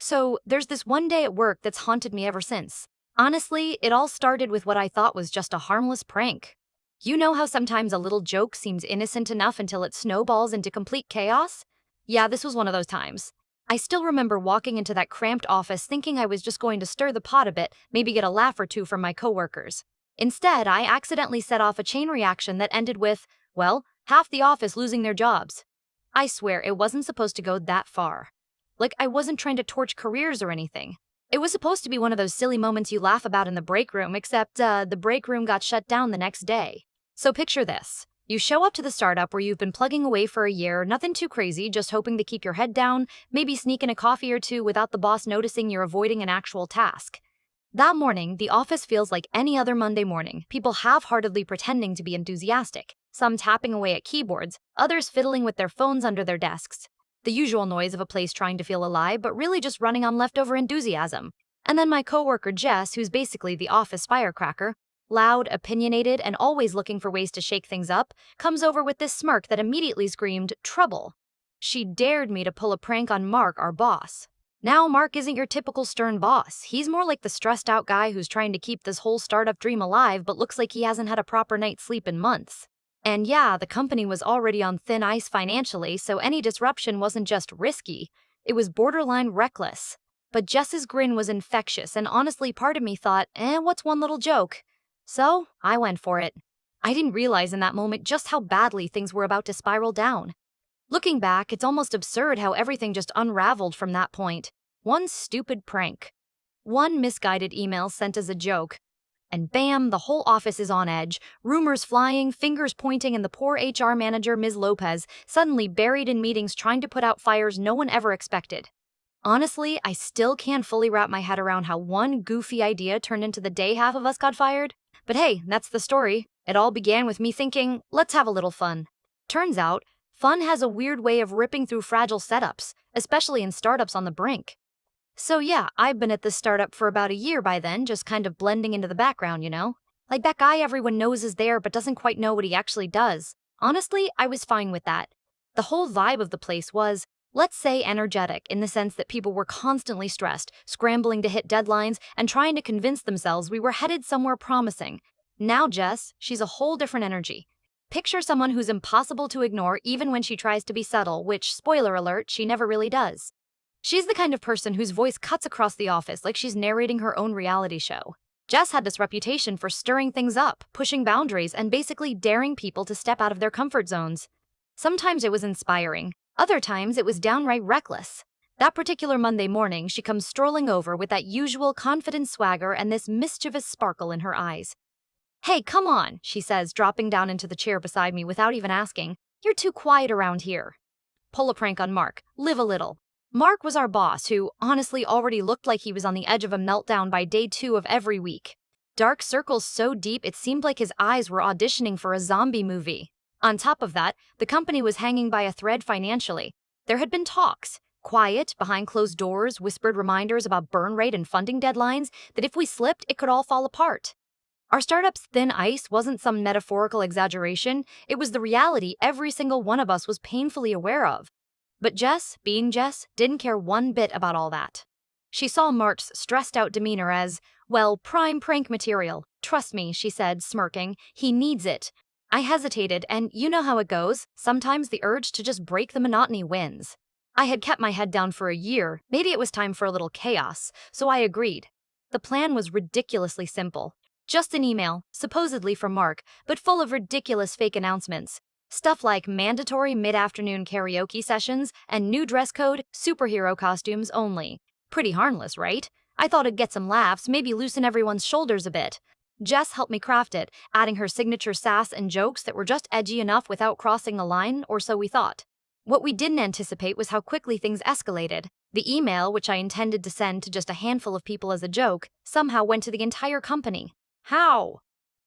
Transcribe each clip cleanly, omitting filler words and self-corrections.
So, there's this one day at work that's haunted me ever since. Honestly, it all started with what I thought was just a harmless prank. You know how sometimes a little joke seems innocent enough until it snowballs into complete chaos? Yeah, this was one of those times. I still remember walking into that cramped office thinking I was just going to stir the pot a bit, maybe get a laugh or two from my coworkers. Instead, I accidentally set off a chain reaction that ended with, well, half the office losing their jobs. I swear it wasn't supposed to go that far. Like, I wasn't trying to torch careers or anything. It was supposed to be one of those silly moments you laugh about in the break room, except the break room got shut down the next day. So picture this. You show up to the startup where you've been plugging away for a year, nothing too crazy, just hoping to keep your head down, maybe sneak in a coffee or two without the boss noticing you're avoiding an actual task. That morning, the office feels like any other Monday morning, people half-heartedly pretending to be enthusiastic, some tapping away at keyboards, others fiddling with their phones under their desks. The usual noise of a place trying to feel alive, but really just running on leftover enthusiasm. And then my coworker Jess, who's basically the office firecracker, loud, opinionated, and always looking for ways to shake things up, comes over with this smirk that immediately screamed, "Trouble." She dared me to pull a prank on Mark, our boss. Now, Mark isn't your typical stern boss. He's more like the stressed out guy who's trying to keep this whole startup dream alive but looks like he hasn't had a proper night's sleep in months. And yeah, the company was already on thin ice financially, so any disruption wasn't just risky, it was borderline reckless. But Jess's grin was infectious, and honestly, part of me thought, what's one little joke? So, I went for it. I didn't realize in that moment just how badly things were about to spiral down. Looking back, it's almost absurd how everything just unraveled from that point. One stupid prank. One misguided email sent as a joke. And bam, the whole office is on edge, rumors flying, fingers pointing, and the poor HR manager, Ms. Lopez, suddenly buried in meetings trying to put out fires no one ever expected. Honestly, I still can't fully wrap my head around how one goofy idea turned into the day half of us got fired. But hey, that's the story. It all began with me thinking, let's have a little fun. Turns out, fun has a weird way of ripping through fragile setups, especially in startups on the brink. So yeah, I've been at this startup for about a year by then, just kind of blending into the background, you know? Like that guy everyone knows is there but doesn't quite know what he actually does. Honestly, I was fine with that. The whole vibe of the place was, let's say, energetic in the sense that people were constantly stressed, scrambling to hit deadlines, and trying to convince themselves we were headed somewhere promising. Now Jess, she's a whole different energy. Picture someone who's impossible to ignore even when she tries to be subtle, which, spoiler alert, she never really does. She's the kind of person whose voice cuts across the office like she's narrating her own reality show. Jess had this reputation for stirring things up, pushing boundaries, and basically daring people to step out of their comfort zones. Sometimes it was inspiring, other times it was downright reckless. That particular Monday morning, she comes strolling over with that usual confident swagger and this mischievous sparkle in her eyes. "Hey, come on," she says, dropping down into the chair beside me without even asking. "You're too quiet around here." Pull a prank on Mark. Live a little. Mark was our boss, who honestly already looked like he was on the edge of a meltdown by day 2 of every week. Dark circles so deep it seemed like his eyes were auditioning for a zombie movie. On top of that, the company was hanging by a thread financially. There had been talks, quiet, behind closed doors, whispered reminders about burn rate and funding deadlines, that if we slipped, it could all fall apart. Our startup's thin ice wasn't some metaphorical exaggeration, it was the reality every single one of us was painfully aware of. But Jess, being Jess, didn't care one bit about all that. She saw Mark's stressed-out demeanor as, well, prime prank material. "Trust me," she said, smirking, "he needs it." I hesitated, and you know how it goes. Sometimes the urge to just break the monotony wins. I had kept my head down for a year. Maybe it was time for a little chaos, so I agreed. The plan was ridiculously simple. Just an email, supposedly from Mark, but full of ridiculous fake announcements. Stuff like mandatory mid-afternoon karaoke sessions and new dress code, superhero costumes only. Pretty harmless, right? I thought it'd get some laughs, maybe loosen everyone's shoulders a bit. Jess helped me craft it, adding her signature sass and jokes that were just edgy enough without crossing the line, or so we thought. What we didn't anticipate was how quickly things escalated. The email, which I intended to send to just a handful of people as a joke, somehow went to the entire company. How?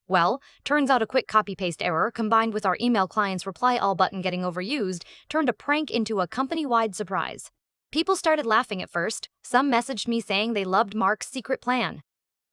Well, turns out a quick copy-paste error, combined with our email client's reply all button getting overused, turned a prank into a company-wide surprise. People started laughing at first. Some messaged me saying they loved Mark's secret plan.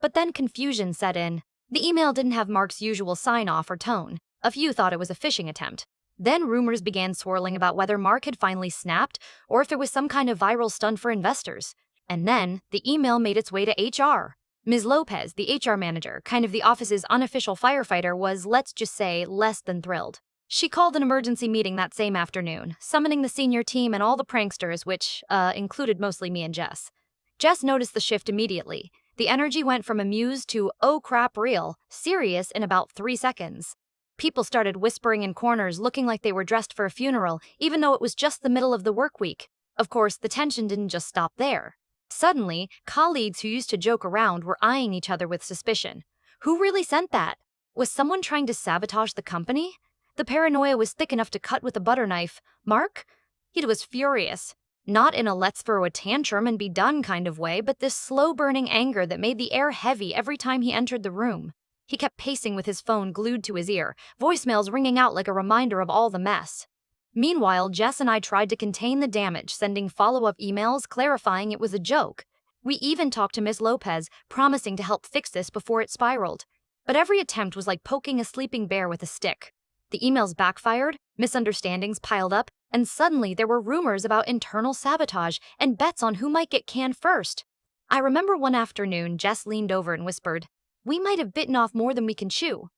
But then confusion set in. The email didn't have Mark's usual sign-off or tone. A few thought it was a phishing attempt. Then rumors began swirling about whether Mark had finally snapped or if it was some kind of viral stunt for investors. And then, the email made its way to HR. Ms. Lopez, the HR manager, kind of the office's unofficial firefighter, was, let's just say, less than thrilled. She called an emergency meeting that same afternoon, summoning the senior team and all the pranksters, which, included mostly me and Jess. Jess noticed the shift immediately. The energy went from amused to, oh crap, real, serious in about 3 seconds. People started whispering in corners, looking like they were dressed for a funeral, even though it was just the middle of the work week. Of course, the tension didn't just stop there. Suddenly, colleagues who used to joke around were eyeing each other with suspicion. Who really sent that? Was someone trying to sabotage the company? The paranoia was thick enough to cut with a butter knife. Mark? He was furious. Not in a let's throw a tantrum and be done kind of way, but this slow-burning anger that made the air heavy every time he entered the room. He kept pacing with his phone glued to his ear, voicemails ringing out like a reminder of all the mess. Meanwhile, Jess and I tried to contain the damage, sending follow-up emails clarifying it was a joke. We even talked to Miss Lopez, promising to help fix this before it spiraled. But every attempt was like poking a sleeping bear with a stick. The emails backfired, misunderstandings piled up, and suddenly there were rumors about internal sabotage and bets on who might get canned first. I remember one afternoon, Jess leaned over and whispered, "We might have bitten off more than we can chew."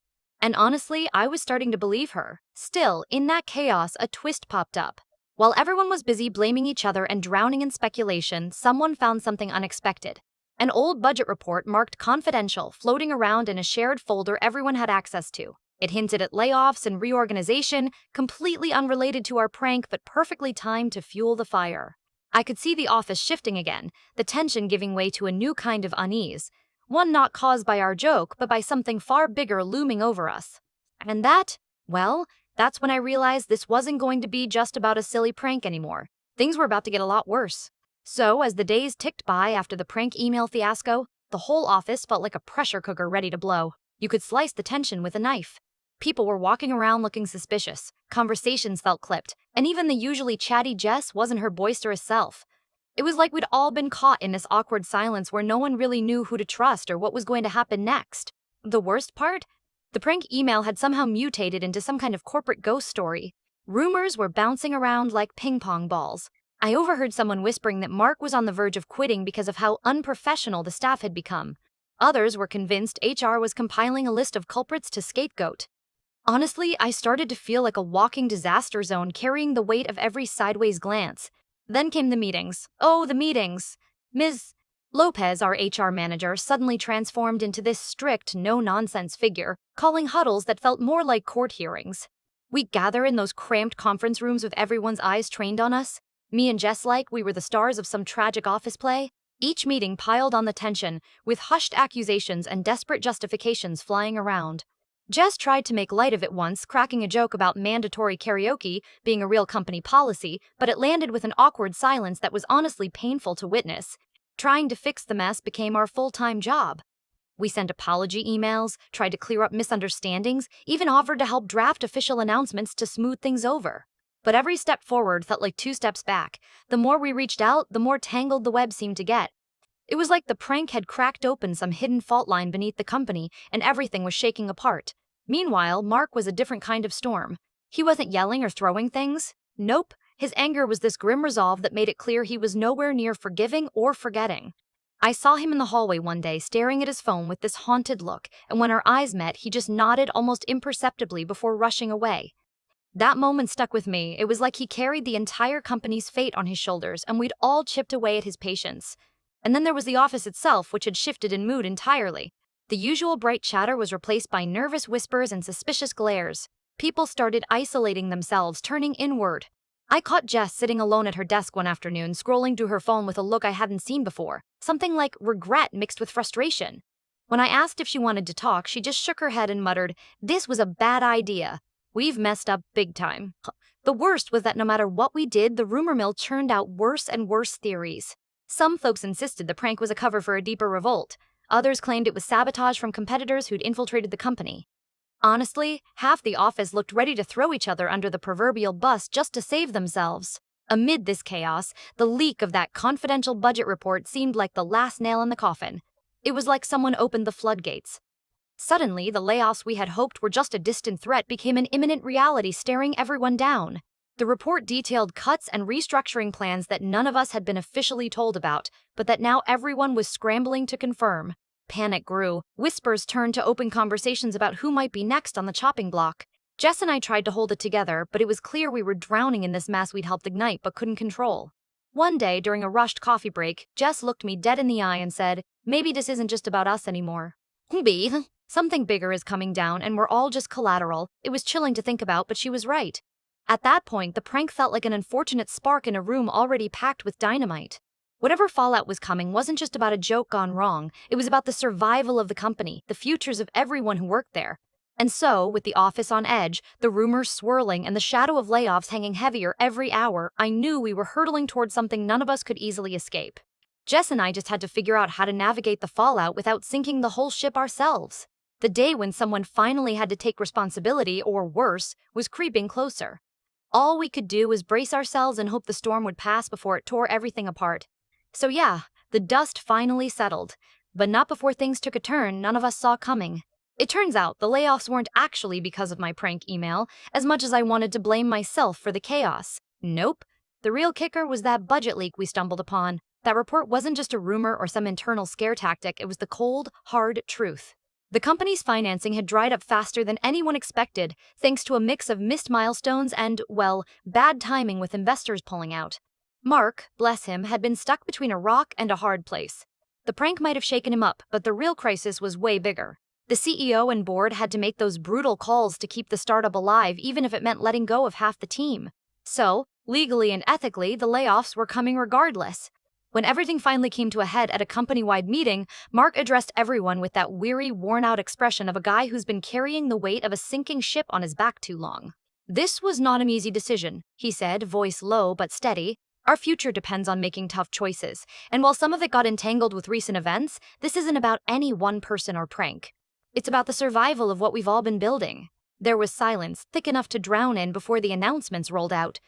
And honestly, I was starting to believe her. Still, in that chaos, a twist popped up. While everyone was busy blaming each other and drowning in speculation, someone found something unexpected. An old budget report marked confidential, floating around in a shared folder everyone had access to. It hinted at layoffs and reorganization, completely unrelated to our prank but perfectly timed to fuel the fire. I could see the office shifting again, the tension giving way to a new kind of unease. One not caused by our joke, but by something far bigger looming over us. And that's when I realized this wasn't going to be just about a silly prank anymore. Things were about to get a lot worse. So, as the days ticked by after the prank email fiasco, the whole office felt like a pressure cooker ready to blow. You could slice the tension with a knife. People were walking around looking suspicious, conversations felt clipped, and even the usually chatty Jess wasn't her boisterous self. It was like we'd all been caught in this awkward silence where no one really knew who to trust or what was going to happen next. The worst part? The prank email had somehow mutated into some kind of corporate ghost story. Rumors were bouncing around like ping-pong balls. I overheard someone whispering that Mark was on the verge of quitting because of how unprofessional the staff had become. Others were convinced HR was compiling a list of culprits to scapegoat. Honestly, I started to feel like a walking disaster zone carrying the weight of every sideways glance. Then came the meetings. Oh, the meetings! Ms. Lopez, our HR manager, suddenly transformed into this strict, no-nonsense figure, calling huddles that felt more like court hearings. We'd gather in those cramped conference rooms with everyone's eyes trained on us. Me and Jess like we were the stars of some tragic office play. Each meeting piled on the tension, with hushed accusations and desperate justifications flying around. Jess tried to make light of it once, cracking a joke about mandatory karaoke being a real company policy, but it landed with an awkward silence that was honestly painful to witness. Trying to fix the mess became our full-time job. We sent apology emails, tried to clear up misunderstandings, even offered to help draft official announcements to smooth things over. But every step forward felt like 2 steps back. The more we reached out, the more tangled the web seemed to get. It was like the prank had cracked open some hidden fault line beneath the company, and everything was shaking apart. Meanwhile, Mark was a different kind of storm. He wasn't yelling or throwing things. Nope, his anger was this grim resolve that made it clear he was nowhere near forgiving or forgetting. I saw him in the hallway one day staring at his phone with this haunted look, and when our eyes met, he just nodded almost imperceptibly before rushing away. That moment stuck with me. It was like he carried the entire company's fate on his shoulders, and we'd all chipped away at his patience. And then there was the office itself, which had shifted in mood entirely. The usual bright chatter was replaced by nervous whispers and suspicious glares. People started isolating themselves, turning inward. I caught Jess sitting alone at her desk one afternoon, scrolling through her phone with a look I hadn't seen before, something like regret mixed with frustration. When I asked if she wanted to talk, she just shook her head and muttered, "This was a bad idea. We've messed up big time." The worst was that no matter what we did, the rumor mill churned out worse and worse theories. Some folks insisted the prank was a cover for a deeper revolt. Others claimed it was sabotage from competitors who'd infiltrated the company. Honestly, half the office looked ready to throw each other under the proverbial bus just to save themselves. Amid this chaos, the leak of that confidential budget report seemed like the last nail in the coffin. It was like someone opened the floodgates. Suddenly, the layoffs we had hoped were just a distant threat became an imminent reality staring everyone down. The report detailed cuts and restructuring plans that none of us had been officially told about, but that now everyone was scrambling to confirm. Panic grew. Whispers turned to open conversations about who might be next on the chopping block. Jess and I tried to hold it together, but it was clear we were drowning in this mess we'd helped ignite but couldn't control. One day, during a rushed coffee break, Jess looked me dead in the eye and said, "Maybe this isn't just about us anymore. Maybe something bigger is coming down and we're all just collateral." It was chilling to think about, but she was right. At that point, the prank felt like an unfortunate spark in a room already packed with dynamite. Whatever fallout was coming wasn't just about a joke gone wrong, it was about the survival of the company, the futures of everyone who worked there. And so, with the office on edge, the rumors swirling, and the shadow of layoffs hanging heavier every hour, I knew we were hurtling towards something none of us could easily escape. Jess and I just had to figure out how to navigate the fallout without sinking the whole ship ourselves. The day when someone finally had to take responsibility, or worse, was creeping closer. All we could do was brace ourselves and hope the storm would pass before it tore everything apart. So yeah, the dust finally settled, but not before things took a turn none of us saw coming. It turns out the layoffs weren't actually because of my prank email, as much as I wanted to blame myself for the chaos. Nope. The real kicker was that budget leak we stumbled upon. That report wasn't just a rumor or some internal scare tactic, it was the cold, hard truth. The company's financing had dried up faster than anyone expected, thanks to a mix of missed milestones and, well, bad timing with investors pulling out. Mark, bless him, had been stuck between a rock and a hard place. The prank might have shaken him up, but the real crisis was way bigger. The CEO and board had to make those brutal calls to keep the startup alive, even if it meant letting go of half the team. So, legally and ethically, the layoffs were coming regardless. When everything finally came to a head at a company-wide meeting, Mark addressed everyone with that weary, worn-out expression of a guy who's been carrying the weight of a sinking ship on his back too long. "This was not an easy decision," he said, voice low but steady. "Our future depends on making tough choices, and while some of it got entangled with recent events, this isn't about any one person or prank. It's about the survival of what we've all been building." There was silence, thick enough to drown in before the announcements rolled out.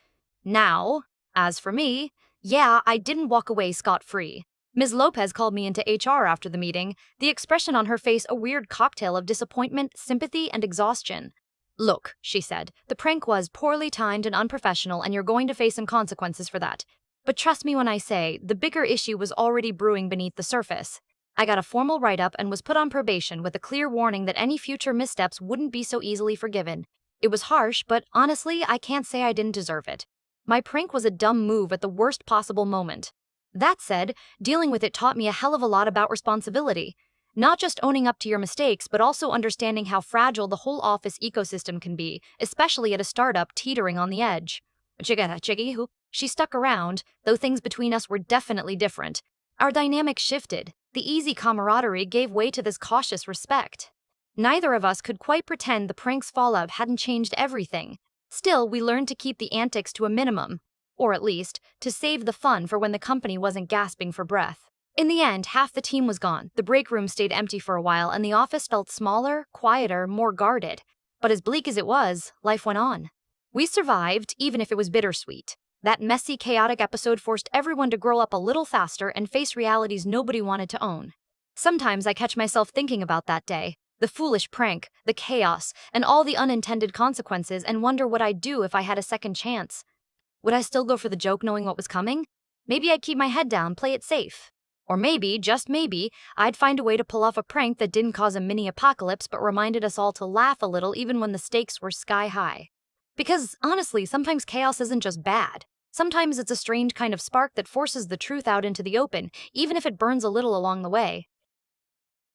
Now, as for me, yeah, I didn't walk away scot-free. Ms. Lopez called me into HR after the meeting, the expression on her face a weird cocktail of disappointment, sympathy, and exhaustion. "Look," she said, "the prank was poorly timed and unprofessional, and you're going to face some consequences for that. But trust me when I say, the bigger issue was already brewing beneath the surface. I got a formal write-up and was put on probation with a clear warning that any future missteps wouldn't be so easily forgiven. It was harsh, but honestly, I can't say I didn't deserve it. My prank was a dumb move at the worst possible moment. That said, dealing with it taught me a hell of a lot about responsibility. Not just owning up to your mistakes, but also understanding how fragile the whole office ecosystem can be, especially at a startup teetering on the edge." Chiggy, she stuck around, though things between us were definitely different. Our dynamic shifted. The easy camaraderie gave way to this cautious respect. Neither of us could quite pretend the prank's fallout hadn't changed everything. Still, we learned to keep the antics to a minimum, or at least, to save the fun for when the company wasn't gasping for breath. In the end, half the team was gone, the break room stayed empty for a while, and the office felt smaller, quieter, more guarded. But as bleak as it was, life went on. We survived, even if it was bittersweet. That messy, chaotic episode forced everyone to grow up a little faster and face realities nobody wanted to own. Sometimes I catch myself thinking about that day. The foolish prank, the chaos, and all the unintended consequences, and wonder what I'd do if I had a second chance. Would I still go for the joke knowing what was coming? Maybe I'd keep my head down, play it safe. Or maybe, just maybe, I'd find a way to pull off a prank that didn't cause a mini apocalypse but reminded us all to laugh a little even when the stakes were sky high. Because, honestly, sometimes chaos isn't just bad. Sometimes it's a strange kind of spark that forces the truth out into the open, even if it burns a little along the way.